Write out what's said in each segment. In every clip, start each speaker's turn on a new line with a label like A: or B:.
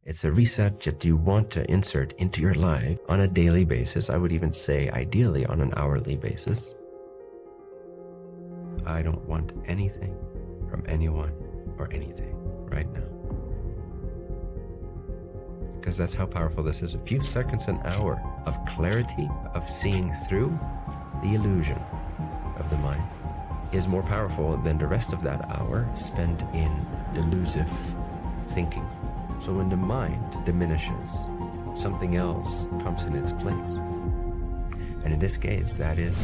A: It's a reset that you want to insert into your life on a daily basis. I would even say ideally on an hourly basis. I don't want anything from anyone or anything right now. Because that's how powerful this is. A few seconds, an hour of clarity, of seeing through the illusion of the mind is more powerful than the rest of that hour spent in delusive thinking. So when the mind diminishes, something else comes in its place. And in this case, that is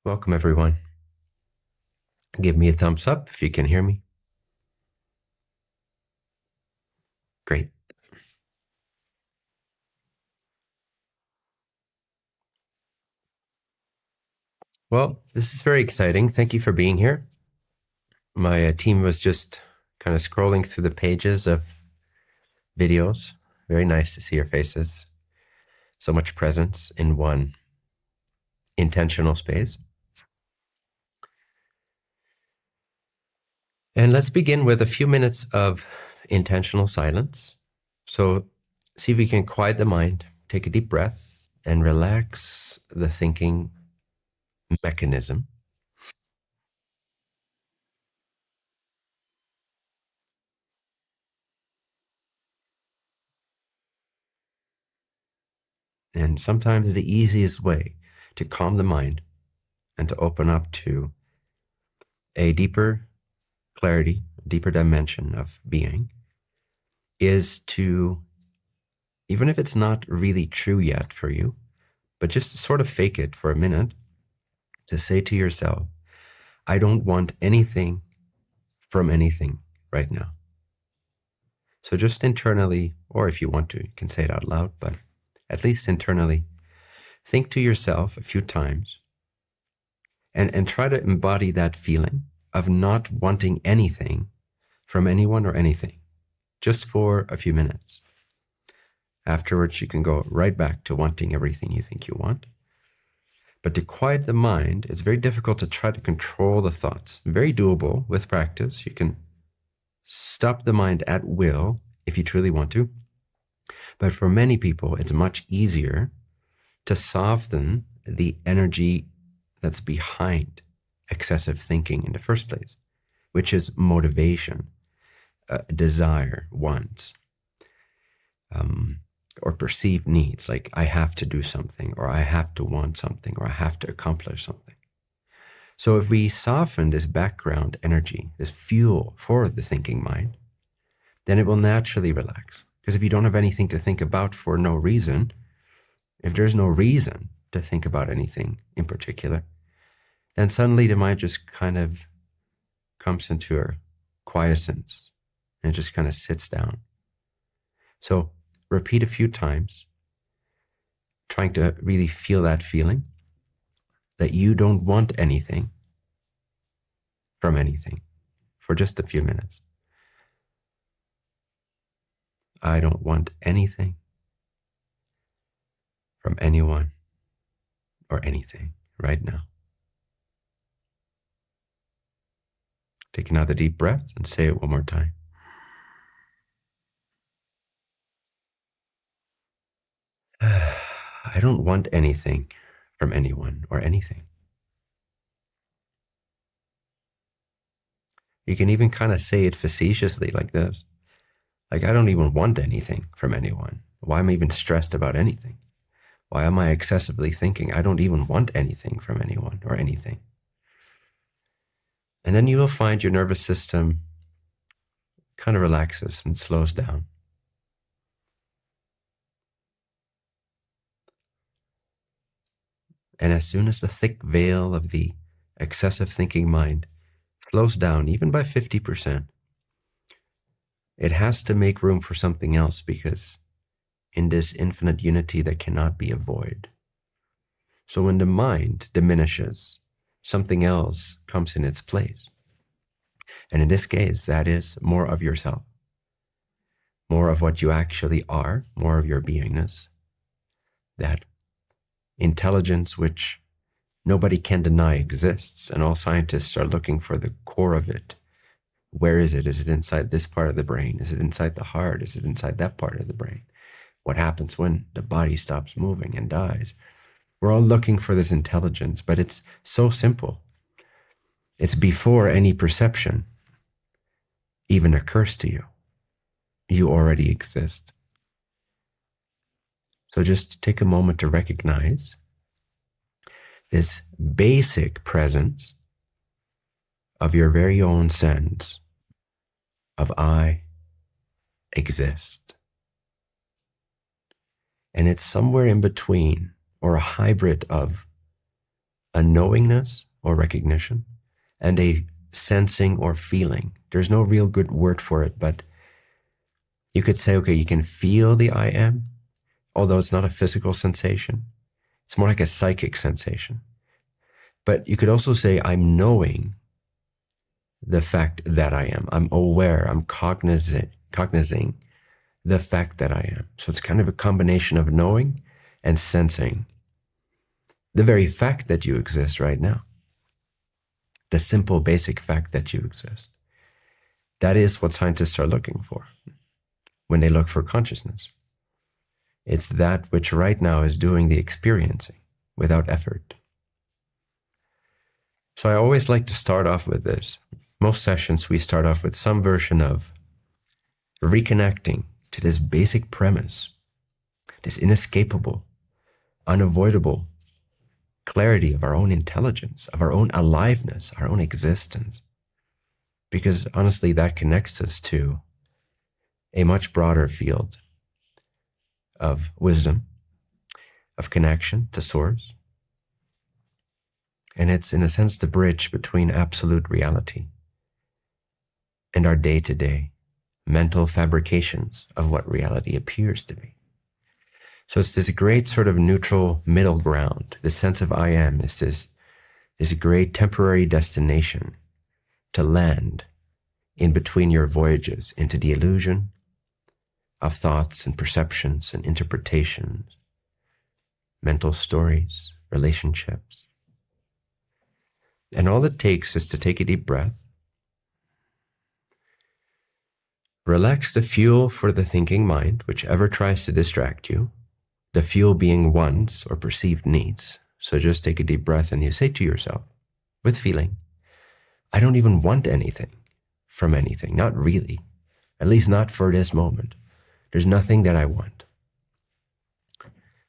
A: welcome, everyone. Give me a thumbs up if you can hear me. Great. Well, this is very exciting. Thank you for being here. My team was just kind of scrolling through the pages of videos. Very nice to see your faces. So much presence in one intentional space. And let's begin with a few minutes of intentional silence. So see if we can quiet the mind, take a deep breath, and relax the thinking mechanism. And sometimes the easiest way to calm the mind and to open up to a deeper clarity, a deeper dimension of being is to, even if it's not really true yet for you, but just to sort of fake it for a minute, to say to yourself, I don't want anything from anything right now. So just internally, or if you want to, you can say it out loud, but at least internally, think to yourself a few times and try to embody that feeling of not wanting anything from anyone or anything, just for a few minutes. Afterwards, you can go right back to wanting everything you think you want. But to quiet the mind, it's very difficult to try to control the thoughts. Very doable with practice. You can stop the mind at will if you truly want to. But for many people, it's much easier to soften the energy that's behind excessive thinking in the first place, which is motivation, desire, wants, or perceived needs, like I have to do something, or I have to want something, or I have to accomplish something. So if we soften this background energy, this fuel for the thinking mind, then it will naturally relax. Because if you don't have anything to think about for no reason, if there's no reason to think about anything in particular, then suddenly the mind just kind of comes into a quiescence and it just kind of sits down. So repeat a few times, trying to really feel that feeling that you don't want anything from anything for just a few minutes. I don't want anything from anyone or anything right now. Take another deep breath and say it one more time. I don't want anything from anyone or anything. You can even kind of say it facetiously like this. Like, I don't even want anything from anyone. Why am I even stressed about anything? Why am I excessively thinking I don't even want anything from anyone or anything? And then you will find your nervous system kind of relaxes and slows down. And as soon as the thick veil of the excessive thinking mind slows down, even by 50%, it has to make room for something else, because in this infinite unity there cannot be a void. So when the mind diminishes, something else comes in its place. And in this case, that is more of yourself. more of what you actually are, more of your beingness, that intelligence which nobody can deny exists, and all scientists are looking for the core of it. Where is it? Is it inside this part of the brain? Is it inside the heart? Is it inside that part of the brain? What happens when the body stops moving and dies? We're all looking for this intelligence, but it's so simple. It's before any perception even occurs to you. You already exist. So just take a moment to recognize this basic presence of your very own sense of I exist. And it's somewhere in between, or a hybrid of a knowingness or recognition and a sensing or feeling. There's no real good word for it, but you could say, okay, you can feel the I am, although it's not a physical sensation. It's more like a psychic sensation. But you could also say, I'm knowing the fact that I am. I'm aware, I'm cognizing the fact that I am. So it's kind of a combination of knowing and sensing the very fact that you exist right now. The simple, basic fact that you exist. That is what scientists are looking for when they look for consciousness. It's that which right now is doing the experiencing without effort. So I always like to start off with this. Most sessions we start off with some version of reconnecting to this basic premise, this inescapable, unavoidable clarity of our own intelligence, of our own aliveness, our own existence. Because honestly, that connects us to a much broader field of wisdom, of connection to source. And it's, in a sense, the bridge between absolute reality and our day-to-day mental fabrications of what reality appears to be. So it's this great sort of neutral middle ground. The sense of I am is this great temporary destination to land in between your voyages into the illusion of thoughts and perceptions and interpretations, mental stories, relationships. And all it takes is to take a deep breath, relax the fuel for the thinking mind, whichever tries to distract you, the fuel being wants or perceived needs. So just take a deep breath and you say to yourself, with feeling, I don't even want anything from anything, not really, at least not for this moment. There's nothing that I want.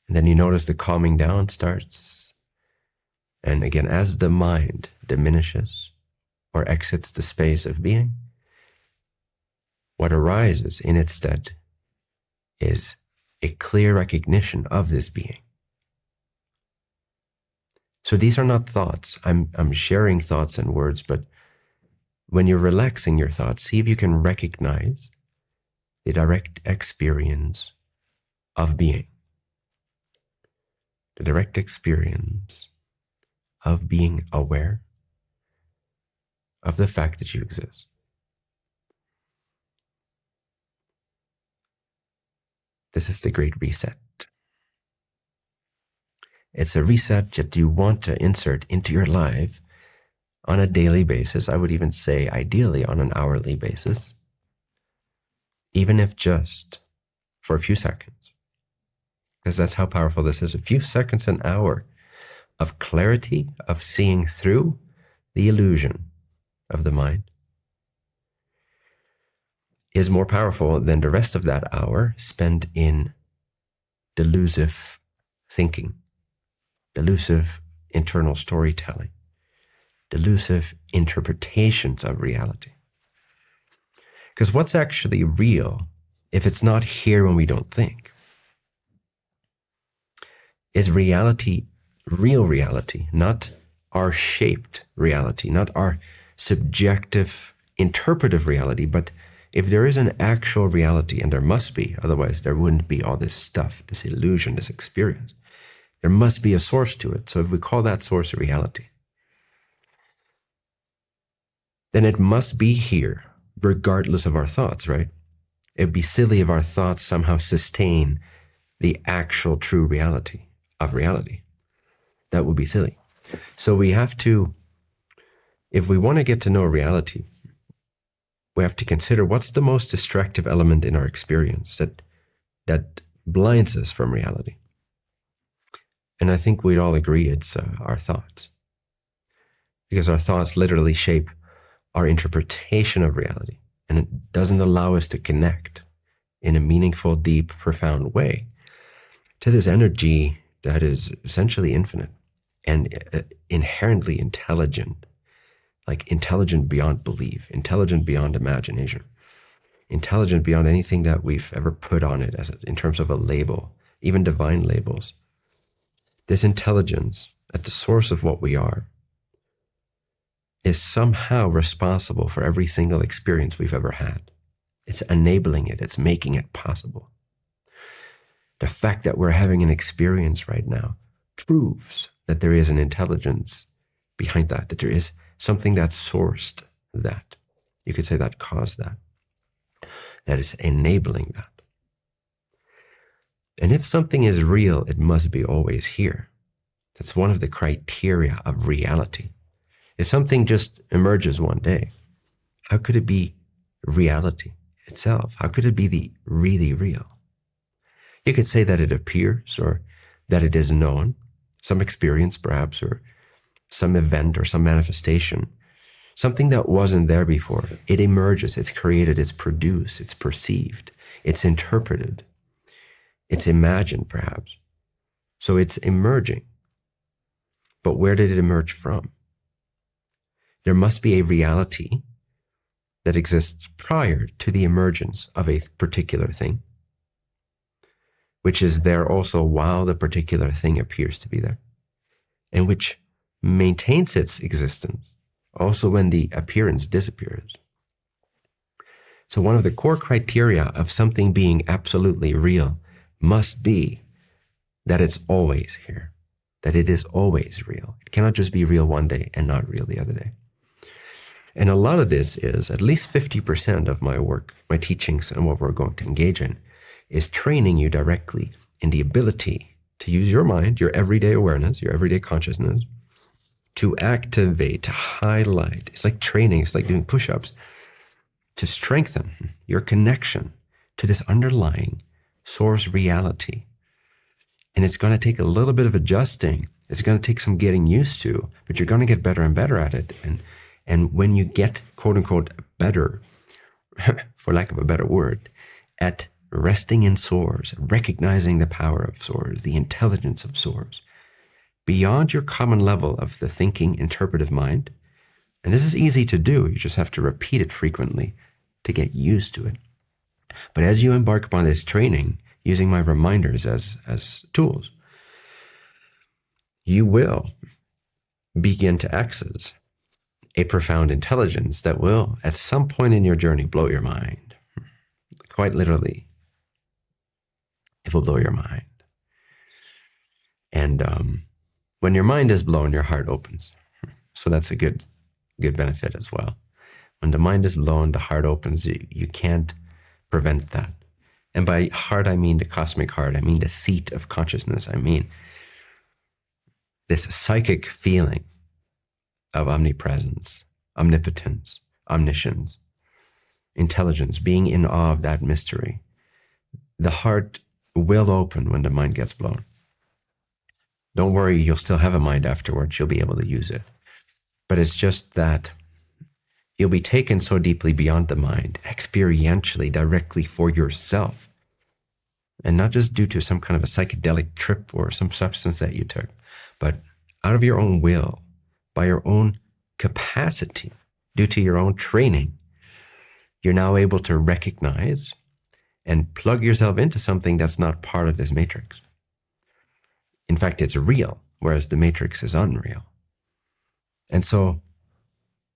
A: And then you notice the calming down starts. And again, as the mind diminishes or exits the space of being, what arises in its stead is a clear recognition of this being. So these are not thoughts. I'm sharing thoughts and words, but when you're relaxing your thoughts, see if you can recognize the direct experience of being. The direct experience of being aware of the fact that you exist. This is the great reset. It's a reset that you want to insert into your life on a daily basis. I would even say ideally on an hourly basis, even if just for a few seconds, because that's how powerful this is. A few seconds, an hour of clarity, of seeing through the illusion of the mind is more powerful than the rest of that hour spent in delusive thinking, delusive internal storytelling, delusive interpretations of reality. Because what's actually real, if it's not here when we don't think, is reality, real reality, not our shaped reality, not our subjective interpretive reality, but if there is an actual reality, and there must be, otherwise there wouldn't be all this stuff, this illusion, this experience. There must be a source to it. So if we call that source a reality, then it must be here, regardless of our thoughts, right? It would be silly if our thoughts somehow sustain the actual true reality of reality. That would be silly. So we have to, if we want to get to know reality, we have to consider what's the most destructive element in our experience that blinds us from reality. And I think we'd all agree it's our thoughts. Because our thoughts literally shape our interpretation of reality. And it doesn't allow us to connect in a meaningful, deep, profound way to this energy that is essentially infinite and inherently intelligent, like intelligent beyond belief, intelligent beyond imagination, intelligent beyond anything that we've ever put on it in terms of a label, even divine labels. This intelligence at the source of what we are is somehow responsible for every single experience we've ever had. It's enabling it, it's making it possible. The fact that we're having an experience right now proves that there is an intelligence behind that there is something that sourced that. You could say that caused that is enabling that. And if something is real, it must be always here. That's one of the criteria of reality. If something just emerges one day, how could it be reality itself? How could it be the really real? You could say that it appears or that it is known, some experience perhaps, or some event or some manifestation, something that wasn't there before. It emerges, it's created, it's produced, it's perceived, it's interpreted, it's imagined perhaps. So it's emerging. But where did it emerge from? There must be a reality that exists prior to the emergence of a particular thing, which is there also while the particular thing appears to be there, and which maintains its existence also when the appearance disappears. So one of the core criteria of something being absolutely real must be that it's always here, that it is always real. It cannot just be real one day and not real the other day. And a lot of this is, at least 50% of my work, my teachings, and what we're going to engage in, is training you directly in the ability to use your mind, your everyday awareness, your everyday consciousness, to activate, to highlight. It's like training, it's like doing push-ups, to strengthen your connection to this underlying source reality. And it's going to take a little bit of adjusting. It's going to take some getting used to, but you're going to get better and better at it. And when you get, quote unquote, better, for lack of a better word, at resting in source, recognizing the power of source, the intelligence of source, beyond your common level of the thinking, interpretive mind, and this is easy to do, you just have to repeat it frequently to get used to it. But as you embark upon this training, using my reminders as tools, you will begin to access a profound intelligence that will, at some point in your journey, blow your mind. Quite literally, it will blow your mind. And when your mind is blown, your heart opens. So that's a good benefit as well. When the mind is blown, the heart opens. You can't prevent that. And by heart, I mean the cosmic heart. I mean the seat of consciousness. I mean this psychic feeling of omnipresence, omnipotence, omniscience, intelligence, being in awe of that mystery. The heart will open when the mind gets blown. Don't worry, you'll still have a mind afterwards. You'll be able to use it. But it's just that you'll be taken so deeply beyond the mind, experientially, directly for yourself. And not just due to some kind of a psychedelic trip or some substance that you took, but out of your own will, by your own capacity, due to your own training, you're now able to recognize and plug yourself into something that's not part of this matrix. In fact, it's real, whereas the matrix is unreal. And so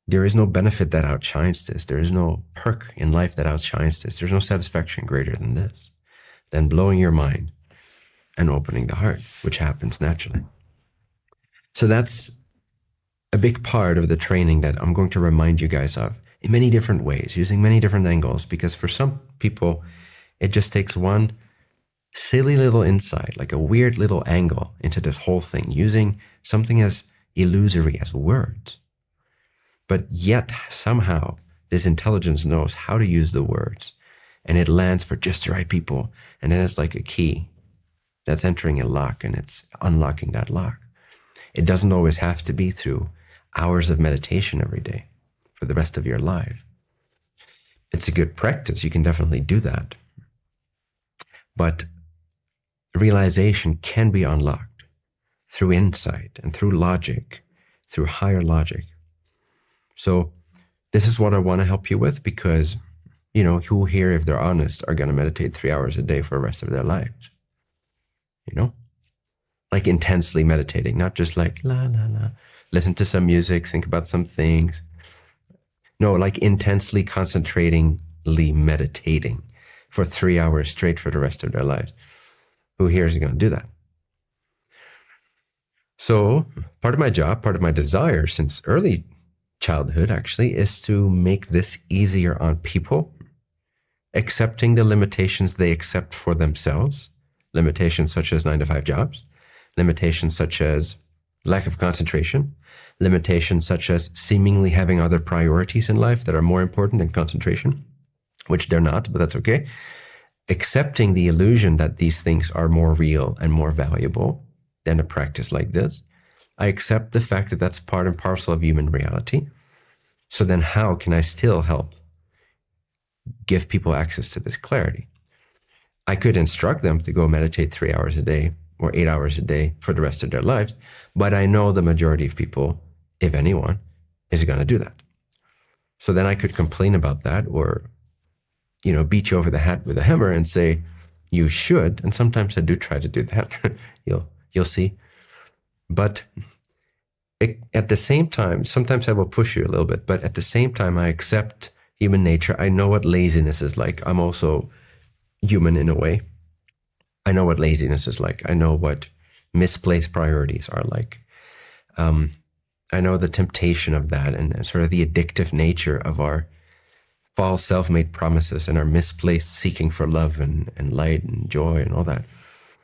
A: there is no benefit that outshines this. There is no perk in life that outshines this. There's no satisfaction greater than this, than blowing your mind and opening the heart, which happens naturally. So that's a big part of the training that I'm going to remind you guys of in many different ways, using many different angles, because for some people, it just takes one silly little insight, like a weird little angle into this whole thing, using something as illusory as words. But yet, somehow, this intelligence knows how to use the words, and it lands for just the right people. And then it's like a key that's entering a lock, and it's unlocking that lock. It doesn't always have to be through hours of meditation every day for the rest of your life. It's a good practice. You can definitely do that. But realization can be unlocked through insight and through logic, through higher logic. So this is what I want to help you with, because, you know, who here, if they're honest, are going to meditate 3 hours a day for the rest of their lives? You know? Like intensely meditating, not just like la, la, la. Listen to some music, think about some things. No, like intensely concentratingly meditating for 3 hours straight for the rest of their lives. Who here is going to do that? So part of my job, part of my desire since early childhood actually, is to make this easier on people, accepting the limitations they accept for themselves, limitations such as 9-to-5 jobs, limitations such as lack of concentration, limitations such as seemingly having other priorities in life that are more important than concentration, which they're not, but that's okay. Accepting the illusion that these things are more real and more valuable than a practice like this. I accept the fact that that's part and parcel of human reality. So then how can I still help give people access to this clarity? I could instruct them to go meditate 3 hours a day or 8 hours a day for the rest of their lives, but I know the majority of people, if anyone, is going to do that. So then I could complain about that, or, you know, beat you over the head with a hammer and say, you should. And sometimes I do try to do that. You'll see. But at the same time, sometimes I will push you a little bit, but at the same time, I accept human nature. I know what laziness is like. I'm also human in a way. I know what laziness is like. I know what misplaced priorities are like. I know the temptation of that, and sort of the addictive nature of our false self-made promises and our misplaced seeking for love and light and joy and all that.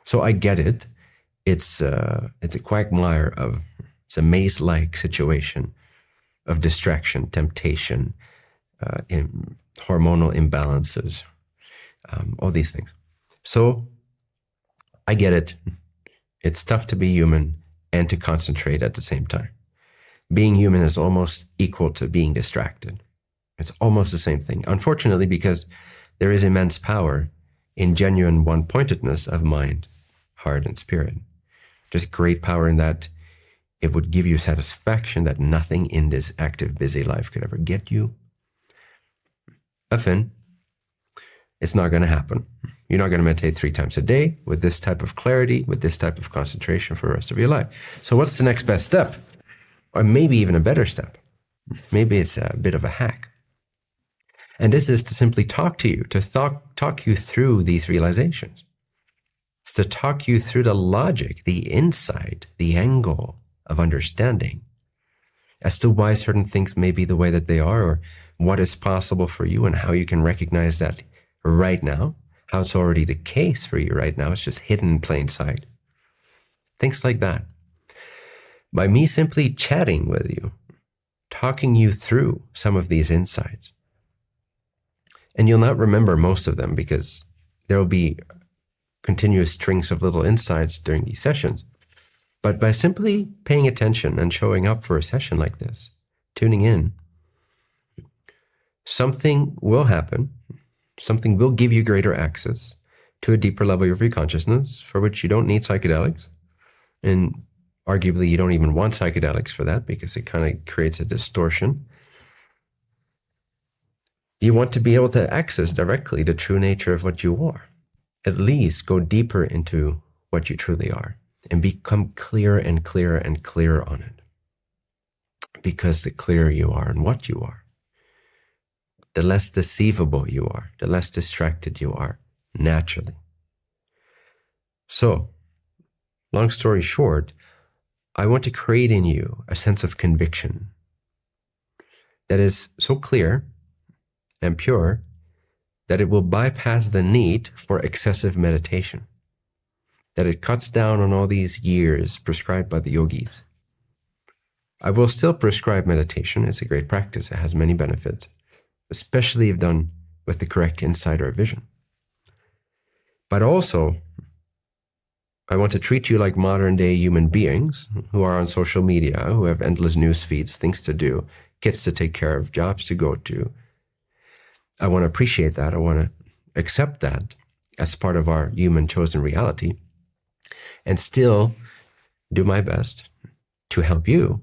A: So I get it. It's a quagmire of, it's a maze-like situation of distraction, temptation, hormonal imbalances, all these things. So I get it. It's tough to be human and to concentrate at the same time. Being human is almost equal to being distracted. It's almost the same thing. Unfortunately, because there is immense power in genuine one-pointedness of mind, heart, and spirit. Just great power in that it would give you satisfaction that nothing in this active, busy life could ever get you. Often, it's not going to happen. You're not going to meditate 3 times a day with this type of clarity, with this type of concentration for the rest of your life. So what's the next best step? Or maybe even a better step. Maybe it's a bit of a hack. And this is to simply talk to you, to talk you through these realizations. It's to talk you through the logic, the insight, the angle of understanding as to why certain things may be the way that they are, or what is possible for you and how you can recognize that right now, how it's already the case for you right now. It's just hidden in plain sight. Things like that. By me simply chatting with you, talking you through some of these insights. And you'll not remember most of them because there will be continuous strings of little insights during these sessions. But by simply paying attention and showing up for a session like this, tuning in, something will happen. Something will give you greater access to a deeper level of your consciousness, for which you don't need psychedelics. And arguably, you don't even want psychedelics for that, because it kind of creates a distortion. You want to be able to access directly the true nature of what you are. At least go deeper into what you truly are and become clearer and clearer and clearer on it. Because the clearer you are on what you are, the less deceivable you are, the less distracted you are, naturally. So, long story short, I want to create in you a sense of conviction that is so clear and pure that it will bypass the need for excessive meditation, that it cuts down on all these years prescribed by the yogis. I will still prescribe meditation. It's a great practice. It has many benefits, especially if done with the correct insight or vision. But also, I want to treat you like modern day human beings who are on social media, who have endless news feeds, things to do, kids to take care of, jobs to go to. I want to appreciate that. I want to accept that as part of our human chosen reality, and still do my best to help you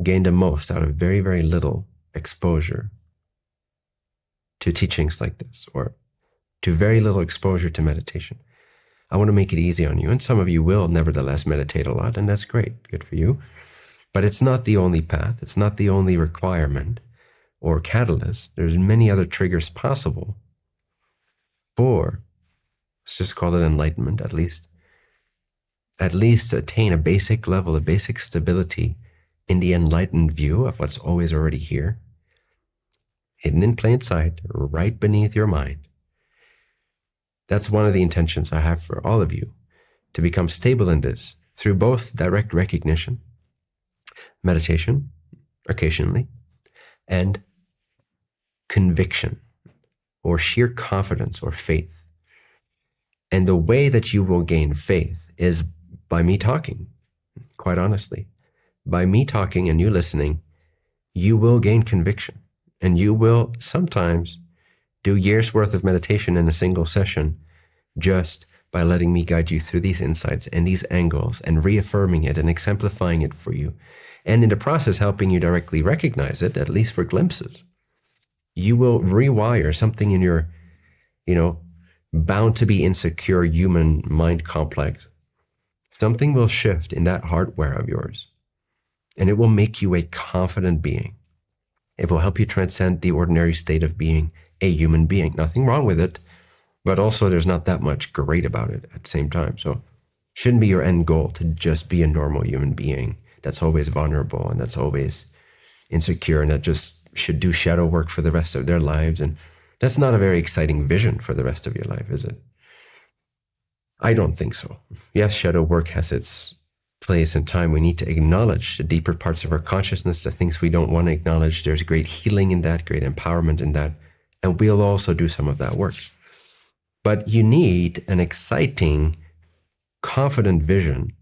A: gain the most out of very, very little exposure to teachings like this, or to very little exposure to meditation. I want to make it easy on you. And some of you will nevertheless meditate a lot, and that's great. Good for you. But it's not the only path. It's not the only requirement or catalyst. There's many other triggers possible for, let's just call it enlightenment, at least attain a basic level, a basic stability in the enlightened view of what's always already here, hidden in plain sight, right beneath your mind. That's one of the intentions I have for all of you, to become stable in this through both direct recognition, meditation, occasionally, and conviction, or sheer confidence or faith. And the way that you will gain faith is by me talking, quite honestly. By me talking and you listening, you will gain conviction, and you will sometimes do years worth of meditation in a single session just by letting me guide you through these insights and these angles and reaffirming it and exemplifying it for you. And in the process, helping you directly recognize it, at least for glimpses. You will rewire something in your, bound to be insecure human mind complex. Something will shift in that hardware of yours, and it will make you a confident being. It will help you transcend the ordinary state of being a human being. Nothing wrong with it, but also there's not that much great about it at the same time. So shouldn't be your end goal to just be a normal human being that's always vulnerable and that's always insecure and that just should do shadow work for the rest of their lives. And that's not a very exciting vision for the rest of your life, is it? I don't think so. Yes, shadow work has its place and time. We need to acknowledge the deeper parts of our consciousness, the things we don't want to acknowledge. There's great healing in that, great empowerment in that. And we'll also do some of that work. But you need an exciting, confident vision,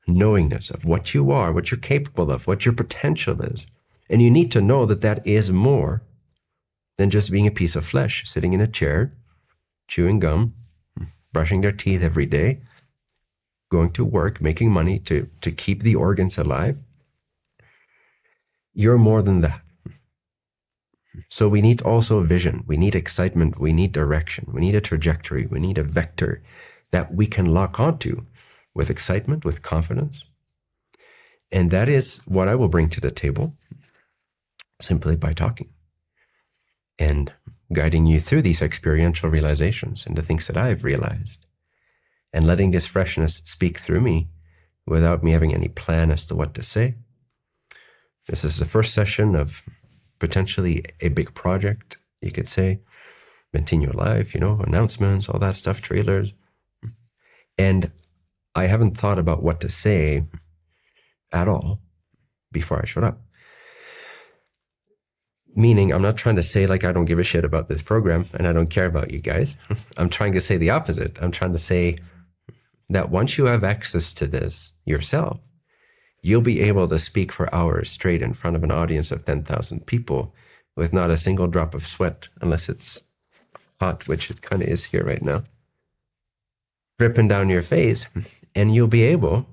A: knowingness of what you are, what you're capable of, what your potential is. And you need to know that that is more than just being a piece of flesh, sitting in a chair, chewing gum, brushing their teeth every day, going to work, making money to keep the organs alive. You're more than that. So we need also vision. We need excitement. We need direction. We need a trajectory. We need a vector that we can lock onto with excitement, with confidence. And that is what I will bring to the table simply by talking and guiding you through these experiential realizations and the things that I've realized, and letting this freshness speak through me without me having any plan as to what to say. This is the first session of potentially a big project, you could say. Bentinho Live, announcements, all that stuff, trailers. And I haven't thought about what to say at all before I showed up. Meaning, I'm not trying to say like I don't give a shit about this program and I don't care about you guys. I'm trying to say the opposite. I'm trying to say that once you have access to this yourself, you'll be able to speak for hours straight in front of an audience of 10,000 people with not a single drop of sweat, unless it's hot, which it kind of is here right now, dripping down your face. And you'll be able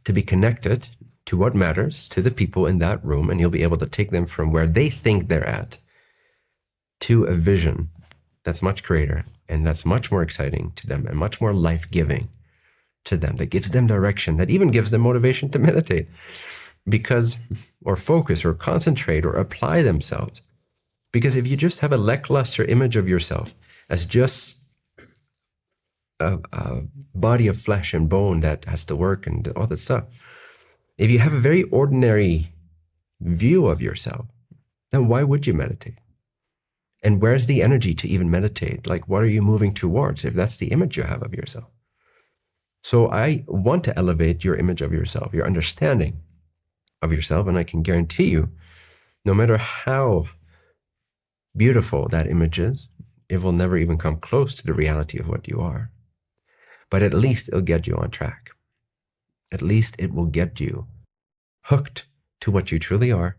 A: to be connected to what matters to the people in that room, and you'll be able to take them from where they think they're at to a vision that's much greater and that's much more exciting to them and much more life-giving to them, that gives them direction, that even gives them motivation to meditate or focus or concentrate or apply themselves. Because if you just have a lackluster image of yourself as just a body of flesh and bone that has to work and all that stuff, if you have a very ordinary view of yourself, then why would you meditate? And where's the energy to even meditate? Like, what are you moving towards if that's the image you have of yourself? So I want to elevate your image of yourself, your understanding of yourself. And I can guarantee you, no matter how beautiful that image is, it will never even come close to the reality of what you are. But at least it'll get you on track. At least it will get you hooked to what you truly are,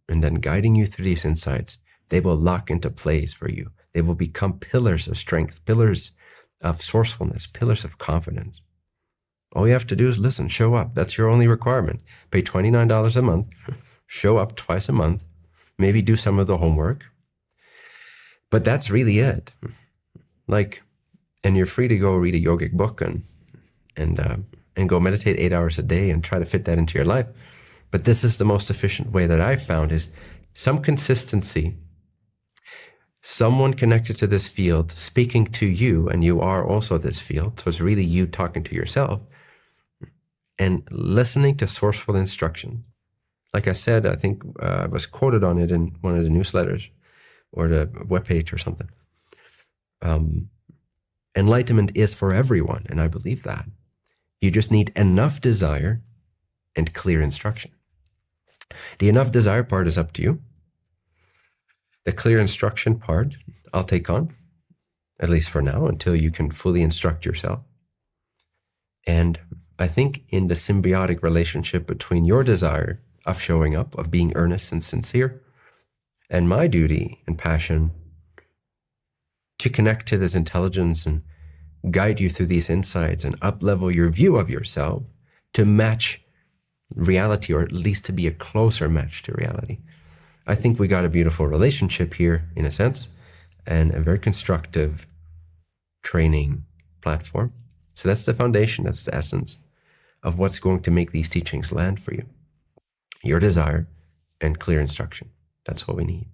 A: and then guiding you through these insights. They will lock into place for you. They will become pillars of strength, pillars of sourcefulness, pillars of confidence. All you have to do is listen, show up. That's your only requirement. Pay $29 a month, show up twice a month, maybe do some of the homework. But that's really it. Like, and you're free to go read a yogic book and go meditate 8 hours a day and try to fit that into your life. But this is the most efficient way that I've found, is some consistency, someone connected to this field speaking to you, and you are also this field. So it's really you talking to yourself and listening to sourceful instruction. Like I said, I think I was quoted on it in one of the newsletters or the webpage or something. Enlightenment is for everyone, and I believe that. You just need enough desire and clear instruction. The enough desire part is up to you. The clear instruction part, I'll take on, at least for now, until you can fully instruct yourself. And I think in the symbiotic relationship between your desire of showing up, of being earnest and sincere, and my duty and passion to connect to this intelligence and guide you through these insights and up-level your view of yourself to match reality, or at least to be a closer match to reality. I think we got a beautiful relationship here, in a sense, and a very constructive training platform. So that's the foundation, that's the essence of what's going to make these teachings land for you. Your desire and clear instruction. That's what we need.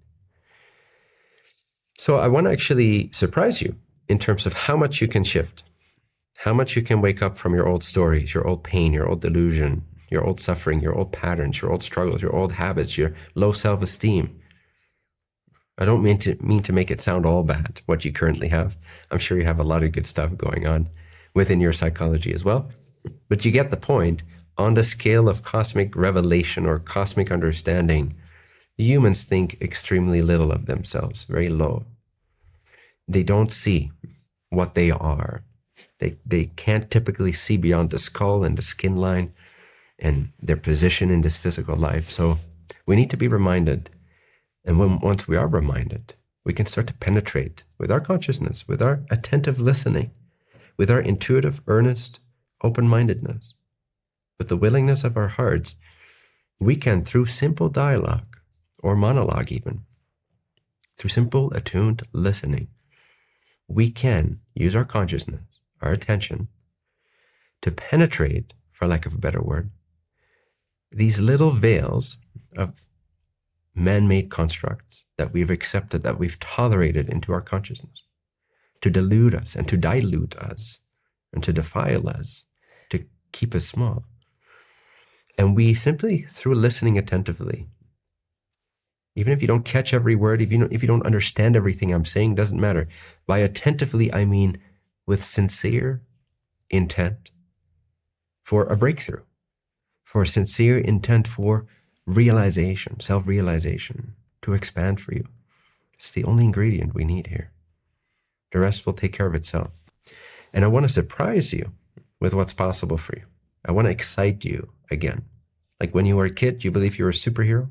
A: So I want to actually surprise you in terms of how much you can shift, how much you can wake up from your old stories, your old pain, your old delusion, your old suffering, your old patterns, your old struggles, your old habits, your low self-esteem. I don't mean to make it sound all bad, what you currently have. I'm sure you have a lot of good stuff going on within your psychology as well. But you get the point. On the scale of cosmic revelation or cosmic understanding, humans think extremely little of themselves, very low. They don't see what they are. They can't typically see beyond the skull and the skin line and their position in this physical life. So we need to be reminded. And once we are reminded, we can start to penetrate with our consciousness, with our attentive listening, with our intuitive, earnest, open-mindedness, with the willingness of our hearts. We can, through simple dialogue or monologue even, through simple attuned listening, we can use our consciousness, our attention, to penetrate, for lack of a better word, these little veils of man-made constructs that we've accepted, that we've tolerated into our consciousness, to delude us and to dilute us and to defile us, to keep us small. And we simply, through listening attentively, even if you don't catch every word, if you don't understand everything I'm saying, doesn't matter. By attentively, I mean with sincere intent for a breakthrough, for sincere intent for realization, self-realization, to expand for you. It's the only ingredient we need here. The rest will take care of itself. And I want to surprise you with what's possible for you. I want to excite you again. Like when you were a kid, you believe you were a superhero,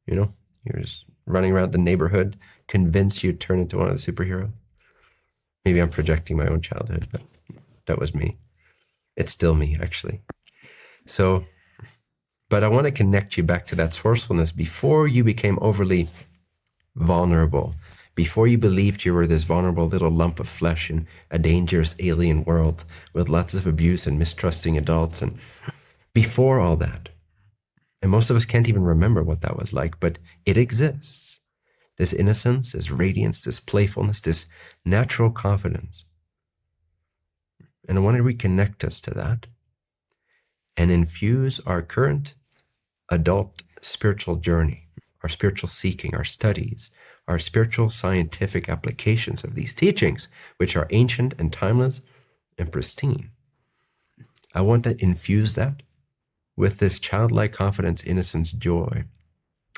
A: you know? You're just running around the neighborhood, convinced you'd turn into one of the superheroes. Maybe I'm projecting my own childhood, but that was me. It's still me, actually. So, but I want to connect you back to that sourcefulness before you became overly vulnerable, before you believed you were this vulnerable little lump of flesh in a dangerous alien world with lots of abuse and mistrusting adults, and before all that. And most of us can't even remember what that was like, but it exists. This innocence, this radiance, this playfulness, this natural confidence. And I want to reconnect us to that and infuse our current adult spiritual journey, our spiritual seeking, our studies, our spiritual scientific applications of these teachings, which are ancient and timeless and pristine. I want to infuse that with this childlike confidence, innocence, joy,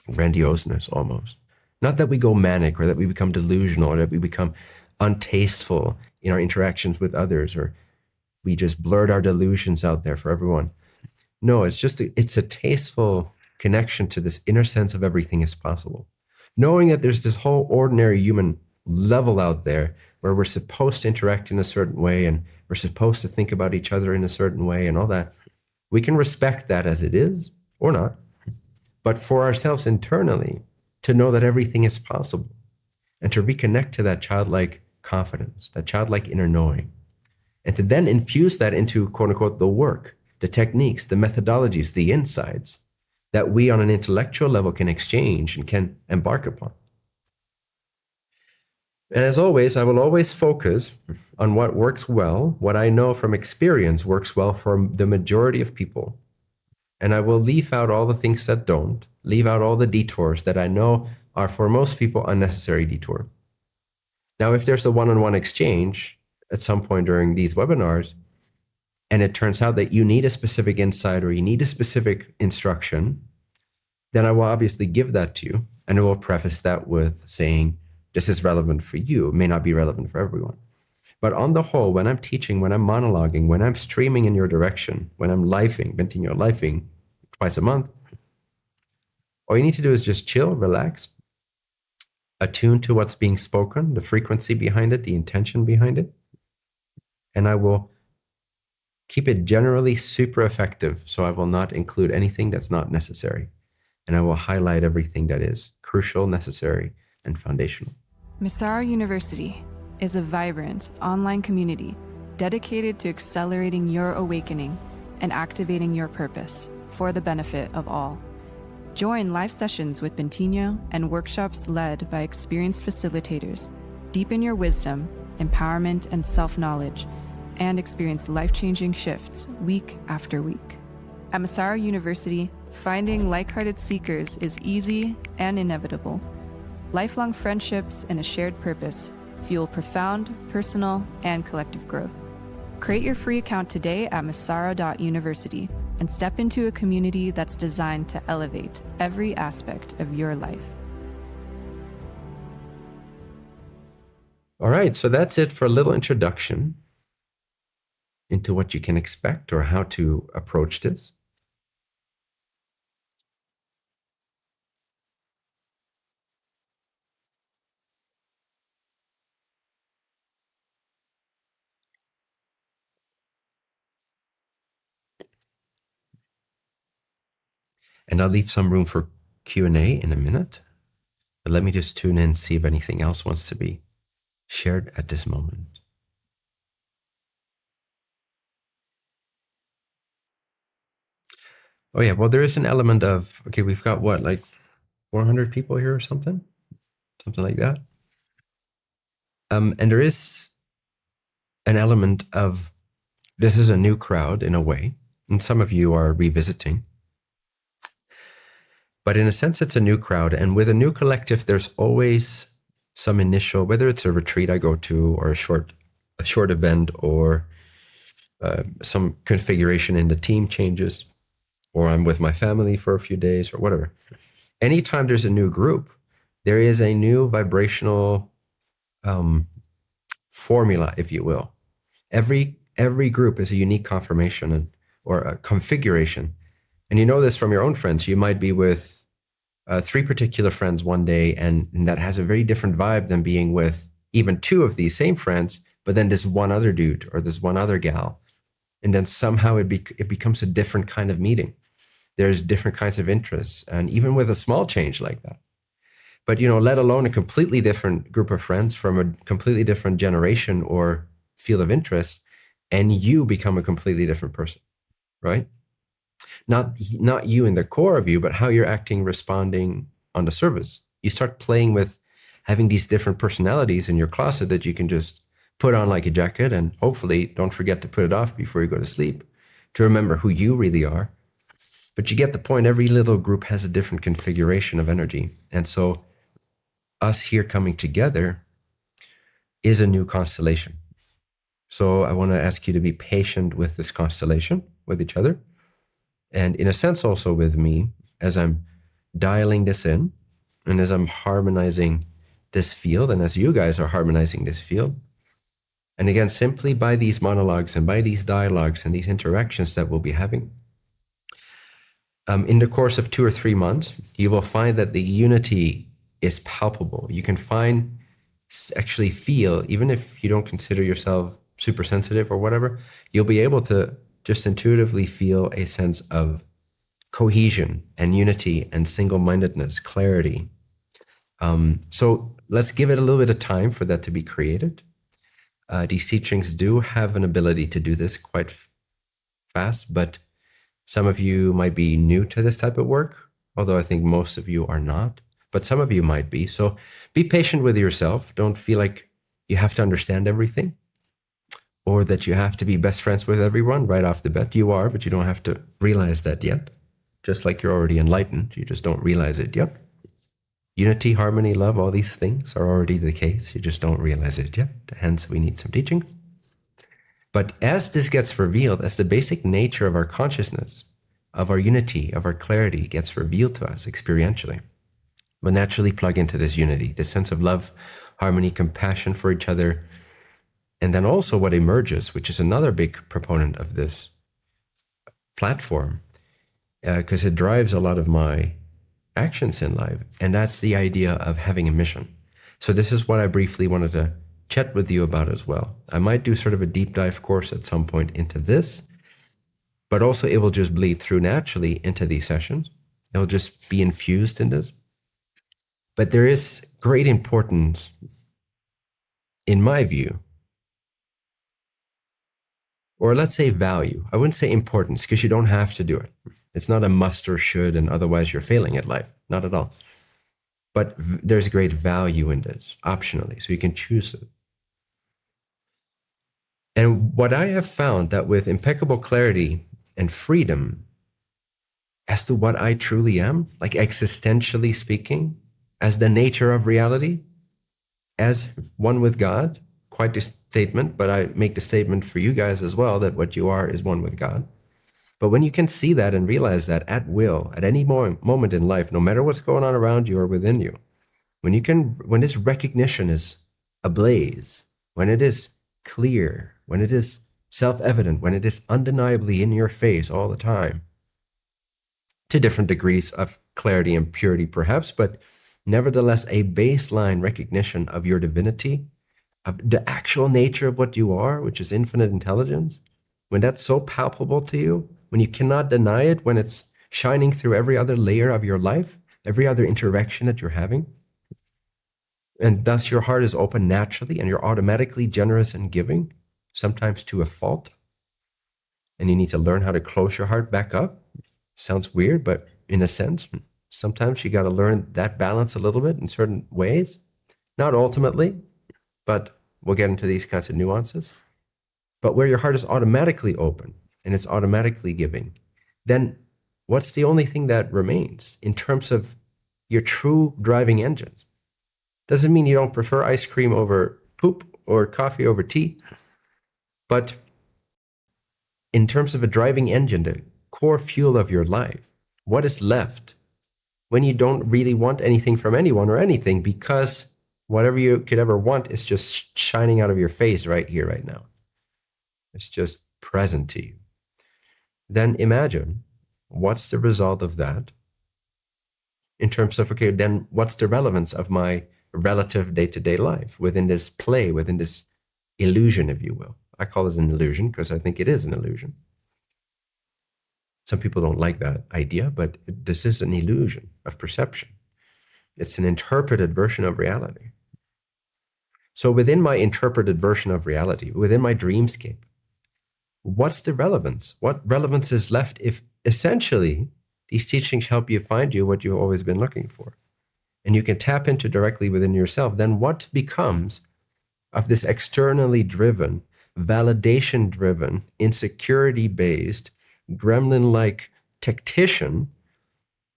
A: grandioseness almost. Not that we go manic or that we become delusional or that we become untasteful in our interactions with others or we just blurt our delusions out there for everyone. No, it's a tasteful connection to this inner sense of everything is possible. Knowing that there's this whole ordinary human level out there where we're supposed to interact in a certain way and we're supposed to think about each other in a certain way and all that. We can respect that as it is or not. But for ourselves internally, to know that everything is possible and to reconnect to that childlike confidence, that childlike inner knowing, and to then infuse that into, quote unquote, the work, the techniques, the methodologies, the insights that we on an intellectual level can exchange and can embark upon. And as always, I will always focus on what works well, what I know from experience works well for the majority of people. And I will leave out all the things that don't, leave out all the detours that I know are for most people unnecessary detour. Now, if there's a one-on-one exchange at some point during these webinars, and it turns out that you need a specific insight or you need a specific instruction, then I will obviously give that to you. And I will preface that with saying, this is relevant for you. It may not be relevant for everyone. But on the whole, when I'm teaching, when I'm monologuing, when I'm streaming in your direction, when I'm lifing, Bentinho lifing twice a month, all you need to do is just chill, relax, attune to what's being spoken, the frequency behind it, the intention behind it. And I will keep it generally super effective, so I will not include anything that's not necessary. And I will highlight everything that is crucial, necessary, and foundational.
B: Masaro University is a vibrant online community dedicated to accelerating your awakening and activating your purpose for the benefit of all. Join live sessions with Bentinho and workshops led by experienced facilitators. Deepen your wisdom, empowerment, and self-knowledge, and experience life-changing shifts week after week. At Masaro University, finding like-hearted seekers is easy and inevitable. Lifelong friendships and a shared purpose fuel profound personal and collective growth. Create your free account today at masaro.university and step into a community that's designed to elevate every aspect of your life.
A: All right, so that's it for a little introduction into what you can expect or how to approach this. And I'll leave some room for Q&A in a minute. But let me just tune in, see if anything else wants to be shared at this moment. Oh yeah, well, there is an element of, okay, we've got what, like 400 people here or something? Something like that. And there is an element of, this is a new crowd in a way, and some of you are revisiting. But in a sense, it's a new crowd. And with a new collective, there's always some initial, whether it's a retreat I go to or a short event or some configuration in the team changes, or I'm with my family for a few days or whatever. Anytime there's a new group, there is a new vibrational formula, if you will. Every group is a unique confirmation or a configuration. And you know this from your own friends. You might be with 3 particular friends one day, and that has a very different vibe than being with even 2 of these same friends, but then this one other dude or this one other gal. And then somehow it becomes a different kind of meeting. There's different kinds of interests, and even with a small change like that. But, you know, let alone a completely different group of friends from a completely different generation or field of interest, and you become a completely different person, right? Not you in the core of you, but how you're acting, responding on the surface. You start playing with having these different personalities in your closet that you can just put on like a jacket, and hopefully don't forget to put it off before you go to sleep, to remember who you really are. But you get the point. Every little group has a different configuration of energy. And so us here coming together is a new constellation. So I want to ask you to be patient with this constellation, with each other, and in a sense also with me, as I'm dialing this in, and as I'm harmonizing this field, and as you guys are harmonizing this field. And again, simply by these monologues and by these dialogues and these interactions that we'll be having, in the course of 2 or 3 months, you will find that the unity is palpable. You can actually feel, even if you don't consider yourself super sensitive or whatever, you'll be able to just intuitively feel a sense of cohesion and unity and single-mindedness, clarity. So let's give it a little bit of time for that to be created. These teachings do have an ability to do this quite fast, but some of you might be new to this type of work, although I think most of you are not, but some of you might be. So be patient with yourself. Don't feel like you have to understand everything or that you have to be best friends with everyone right off the bat. You are, but you don't have to realize that yet. Just like you're already enlightened, you just don't realize it yet. Unity, harmony, love, all these things are already the case. You just don't realize it yet. Hence, we need some teachings. But as this gets revealed, as the basic nature of our consciousness, of our unity, of our clarity gets revealed to us experientially, we'll naturally plug into this unity, this sense of love, harmony, compassion for each other. And then also what emerges, which is another big proponent of this platform, because it drives a lot of my actions in life, and that's the idea of having a mission. So this is what I briefly wanted to chat with you about as well. I might do sort of a deep dive course at some point into this, but also it will just bleed through naturally into these sessions. It'll just be infused in this. But there is great importance, in my view, or let's say value. I wouldn't say importance, because you don't have to do it. It's not a must or should, and otherwise you're failing at life. Not at all. But there's great value in this, optionally, so you can choose it. And what I have found that with impeccable clarity and freedom as to what I truly am, like existentially speaking, as the nature of reality, as one with God, quite a statement, but I make the statement for you guys as well, that what you are is one with God. But when you can see that and realize that at will, at any moment in life, no matter what's going on around you or within you, when this recognition is ablaze, when it is clear, when it is self-evident, when it is undeniably in your face all the time, to different degrees of clarity and purity perhaps, but nevertheless a baseline recognition of your divinity, of the actual nature of what you are, which is infinite intelligence, when that's so palpable to you, when you cannot deny it, when it's shining through every other layer of your life, every other interaction that you're having, and thus your heart is open naturally and you're automatically generous and giving, sometimes to a fault, and you need to learn how to close your heart back up. Sounds weird, but in a sense, sometimes you got to learn that balance a little bit in certain ways. Not ultimately, but we'll get into these kinds of nuances. But where your heart is automatically open and it's automatically giving, then what's the only thing that remains in terms of your true driving engines? Doesn't mean you don't prefer ice cream over poop or coffee over tea, but in terms of a driving engine, the core fuel of your life, what is left when you don't really want anything from anyone or anything, because whatever you could ever want is just shining out of your face right here, right now. It's just present to you. Then imagine what's the result of that in terms of, okay, then what's the relevance of my relative day-to-day life within this play, within this illusion, if you will. I call it an illusion because I think it is an illusion. Some people don't like that idea, but this is an illusion of perception. It's an interpreted version of reality. So within my interpreted version of reality, within my dreamscape, what's the relevance? What relevance is left if essentially these teachings help you find you what you've always been looking for? And you can tap into directly within yourself. Then what becomes of this externally driven, validation-driven, insecurity-based, gremlin-like tactician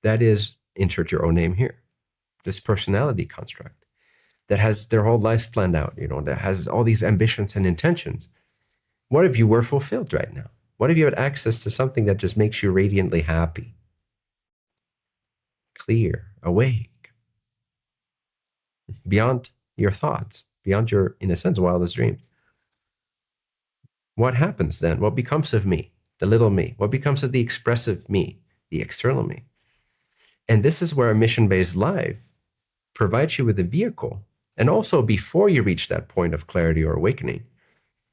A: that is, insert your own name here, this personality construct that has their whole lives planned out, that has all these ambitions and intentions. What if you were fulfilled right now? What if you had access to something that just makes you radiantly happy, clear, awake, beyond your thoughts, beyond your, in a sense, wildest dreams? What happens then? What becomes of me, the little me? What becomes of the expressive me, the external me? And this is where a mission-based life provides you with a vehicle, and also before you reach that point of clarity or awakening.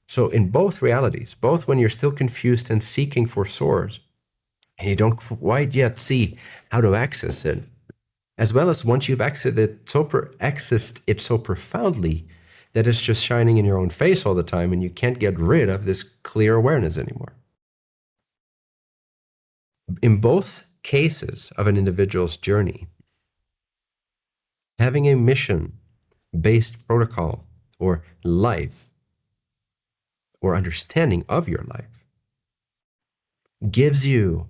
A: So in both realities, both when you're still confused and seeking for source, and you don't quite yet see how to access it, as well as once you've accessed it so profoundly that it's just shining in your own face all the time and you can't get rid of this clear awareness anymore. In both cases of an individual's journey, having a mission-based protocol or life or understanding of your life gives you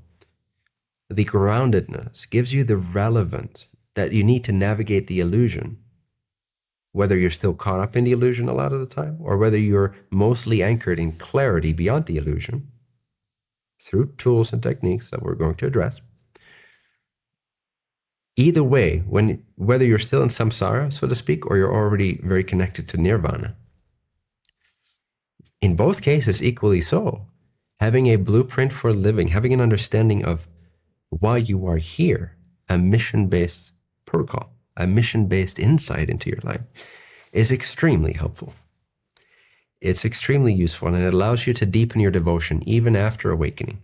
A: the groundedness, gives you the relevance that you need to navigate the illusion, whether you're still caught up in the illusion a lot of the time, or whether you're mostly anchored in clarity beyond the illusion through tools and techniques that we're going to address. Either way, whether you're still in samsara, so to speak, or you're already very connected to nirvana, in both cases, equally so, having a blueprint for living, having an understanding of why you are here, a mission-based protocol, a mission-based insight into your life is extremely helpful. It's extremely useful, and it allows you to deepen your devotion even after awakening.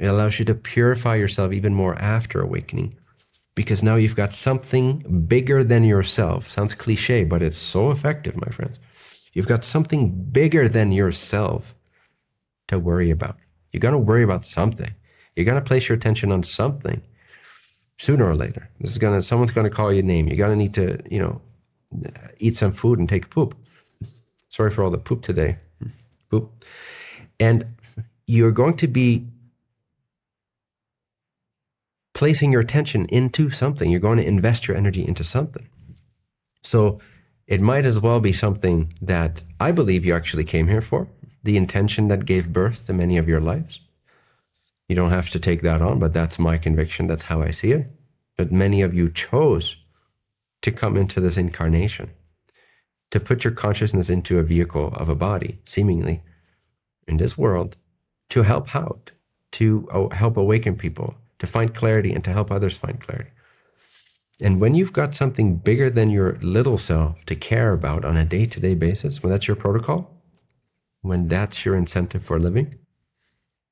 A: It allows you to purify yourself even more after awakening, because now you've got something bigger than yourself. Sounds cliche, but it's so effective, my friends. You've got something bigger than yourself to worry about. You're going to worry about something. You're going to place your attention on something sooner or later. Someone's going to call your name. You're going to need to, eat some food and take a poop. Sorry for all the poop today. Poop. And you're going to be placing your attention into something. You're going to invest your energy into something. So it might as well be something that I believe you actually came here for, the intention that gave birth to many of your lives. You don't have to take that on, but that's my conviction. That's how I see it. But many of you chose to come into this incarnation, to put your consciousness into a vehicle of a body, seemingly, in this world, to help out, to help awaken people, to find clarity and to help others find clarity. And when you've got something bigger than your little self to care about on a day-to-day basis, when that's your protocol, when that's your incentive for living,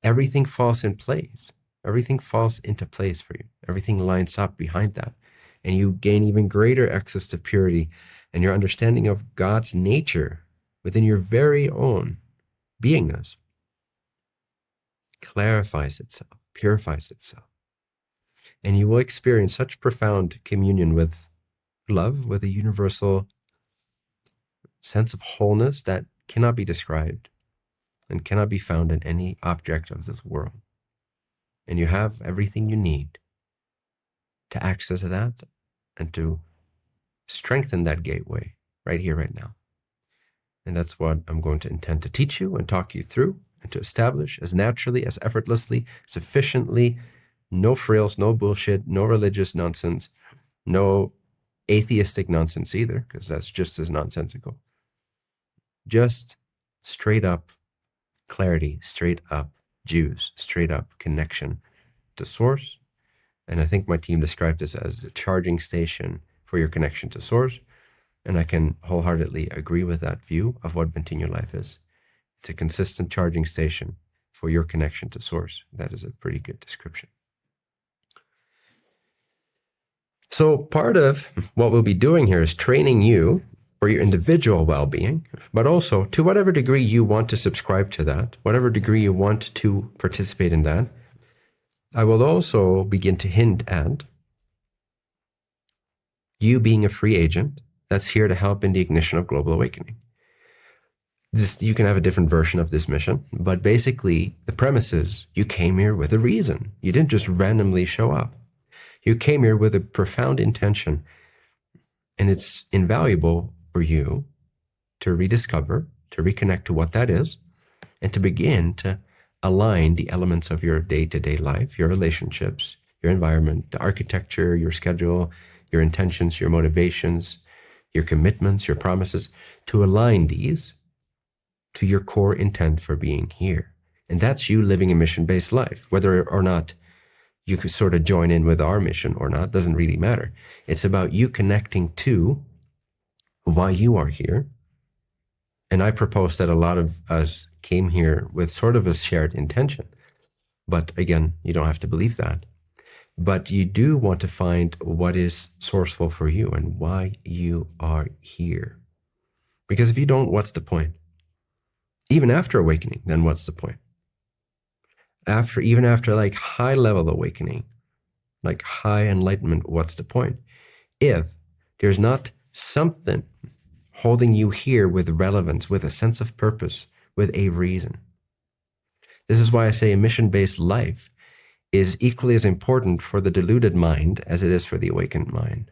A: everything falls in place. Everything falls into place for you. Everything lines up behind that. And you gain even greater access to purity, and your understanding of God's nature within your very own beingness clarifies itself, purifies itself. And you will experience such profound communion with love, with a universal sense of wholeness that cannot be described and cannot be found in any object of this world. And you have everything you need to access that and to strengthen that gateway right here, right now. And that's what I'm going to intend to teach you and talk you through and to establish as naturally, as effortlessly, sufficiently, no frills, no bullshit, no religious nonsense, no atheistic nonsense either, because that's just as nonsensical. Just straight up clarity, straight up juice, straight up connection to source. And I think my team described this as a charging station for your connection to source. And I can wholeheartedly agree with that view of what Bentinho life is. It's a consistent charging station for your connection to source. That is a pretty good description. So part of what we'll be doing here is training you for your individual well-being, but also to whatever degree you want to subscribe to that, whatever degree you want to participate in that. I will also begin to hint at you being a free agent that's here to help in the ignition of global awakening. You can have a different version of this mission, but basically the premise is you came here with a reason. You didn't just randomly show up. You came here with a profound intention, and it's invaluable for you to rediscover, to reconnect to what that is, and to begin to align the elements of your day-to-day life, your relationships, your environment, the architecture, your schedule, your intentions, your motivations, your commitments, your promises, to align these to your core intent for being here. And that's you living a mission-based life. Whether or not you could sort of join in with our mission or not, doesn't really matter. It's about you connecting to why you are here. And I propose that a lot of us came here with sort of a shared intention. But again, you don't have to believe that. But you do want to find what is sourceful for you and why you are here. Because if you don't, what's the point? Even after awakening, then what's the point? Even after like high level awakening, like high enlightenment, what's the point? If there's not something holding you here with relevance, with a sense of purpose, with a reason. This is why I say a mission-based life is equally as important for the deluded mind as it is for the awakened mind.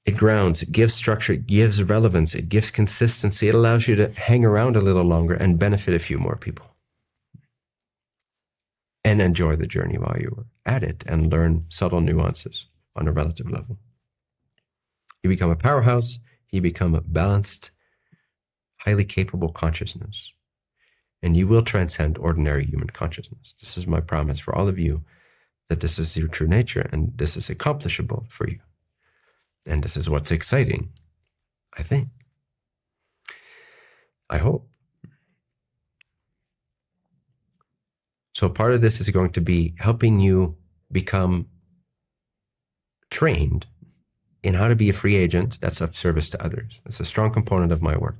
A: It grounds, it gives structure, it gives relevance, it gives consistency. It allows you to hang around a little longer and benefit a few more people. And enjoy the journey while you're at it and learn subtle nuances on a relative level. You become a powerhouse, you become a balanced, highly capable consciousness. And you will transcend ordinary human consciousness. This is my promise for all of you, that this is your true nature and this is accomplishable for you. And this is what's exciting, I think. I hope. So part of this is going to be helping you become trained in how to be a free agent that's of service to others. It's a strong component of my work.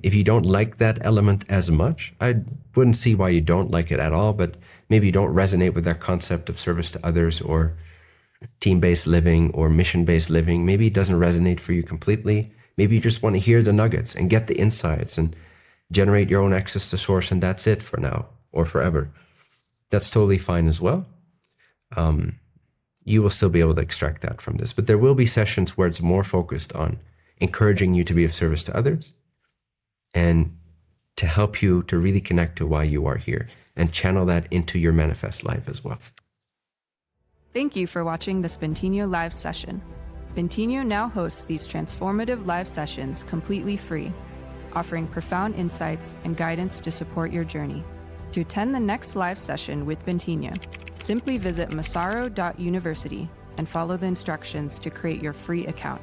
A: If you don't like that element as much, I wouldn't see why you don't like it at all, but maybe you don't resonate with that concept of service to others or team-based living or mission-based living. Maybe it doesn't resonate for you completely. Maybe you just want to hear the nuggets and get the insights and generate your own access to source, and that's it for now or forever. That's totally fine as well. You will still be able to extract that from this, but there will be sessions where it's more focused on encouraging you to be of service to others and to help you to really connect to why you are here and channel that into your manifest life as well.
B: Thank you for watching this Bentinho live session. Bentinho now hosts these transformative live sessions completely free, offering profound insights and guidance to support your journey. To attend the next live session with Bentinho, simply visit masaro.university and follow the instructions to create your free account.